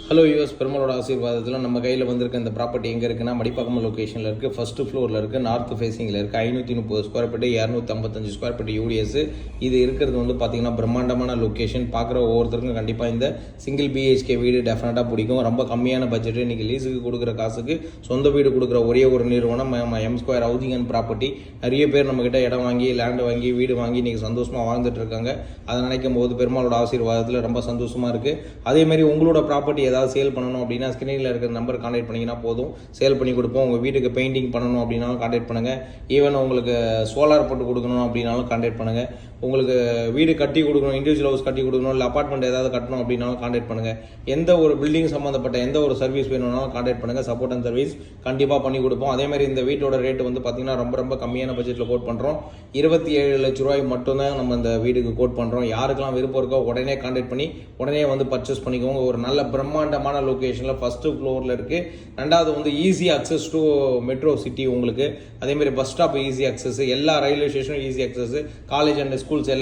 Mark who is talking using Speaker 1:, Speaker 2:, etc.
Speaker 1: Hello US பெருமாளோட ஆசீர்வாதத்தில் நம்ம கையில் வந்திருக்க இந்த ப்ராப்பர்ட்டி எங்கே இருக்குன்னா மடிப்பாக்கம் லொக்கேஷனில் இருக்குது. ஃபஸ்ட்டு ஃப்ளோரில் இருக்குது, நார்த் ஃபேஸிங்கில் இருக்குது. 530 square feet, 255 square feet UDS. இது இருக்கிறது வந்து பார்த்திங்கன்னா பிரம்மாண்டமான லொக்கேஷன். பார்க்குற ஒவ்வொருத்தருக்கும் கண்டிப்பாக இந்த சிங்கிள் பிஹெச்கே வீடு டெஃபினட்டாக பிடிக்கும். ரொம்ப கம்மியான பட்ஜெட்டு. இன்றைக்கி லீஸுக்கு கொடுக்குற காசுக்கு சொந்த வீடு கொடுக்குற ஒரே ஒரு நிறுவனம் M square housing and property. நிறைய பேர் நம்மக்கிட்ட இடம் வாங்கி லேண்டு வாங்கி வீடு வாங்கி இன்றைக்கி சந்தோஷமாக வாழ்ந்துட்டு இருக்காங்க. அதை நினைக்கும் போது பெருமாளோட ஆசீர்வாதத்தில் ரொம்ப சந்தோஷமாக இருக்குது. அதேமாதிரி உங்களோட ப்ராப்பர்ட்டி ஏதாவது சேல் பண்ணணும் அப்படின்னா ஸ்கிரீனில் இருக்கிற நம்பர் கான்டாக்ட் பண்ணிங்கன்னா போதும், சேல் பண்ணி கொடுப்போம். உங்கள் வீட்டுக்கு பெயிண்டிங் பண்ணணும் அப்படின்னாலும் கான்டாக்ட் பண்ணுங்கள். ஈவன் உங்களுக்கு சோலார் போட்டு கொடுக்கணும் அப்படின்னாலும் கான்டாக்ட் பண்ணுங்கள். உங்களுக்கு வீடு கட்டி கொடுக்கணும், இண்டிவிஜுவல் ஹவுஸ் கட்டி கொடுக்கணும், இல்லை அப்பார்ட்மெண்ட் ஏதாவது கட்டணும் அப்படின்னாலும் கான்டாக்ட் பண்ணுங்கள். எந்த ஒரு பில்டிங் சம்மந்தப்பட்ட எந்த ஒரு சர்வீஸ் வேணும்னாலும் கான்டாக்ட் பண்ணுங்கள். சப்போர்ட் அண்ட் சர்வீஸ் கண்டிப்பாக பண்ணி கொடுப்போம். அதேமாதிரி இந்த வீட்டோட ரேட்டு வந்து பார்த்திங்கன்னா ரொம்ப கம்மியான பட்ஜெட்டில் கோட் பண்ணுறோம். 27 லட்ச ரூபாய் மட்டும்தான் நம்ம இந்த வீடுக்கு கோட் பண்ணுறோம். யாருக்கெல்லாம் விருப்பம் இருக்கோ உடனே கான்டாக்ட் பண்ணி உடனே வந்து பர்ச்சேஸ் பண்ணிக்கோங்க. ஒரு நல்ல பிரம்மாண்டமான லொக்கேஷனில் ஃபஸ்ட்டு ஃப்ளோரில் இருக்குது. ரெண்டாவது வந்து easy access to metro city. உங்களுக்கு அதேமாதிரி பஸ் ஸ்டாப் ஈஸி அக்சஸ், எல்லா ரயில்வே ஸ்டேஷனும் easy access, college and schools எல்லாம்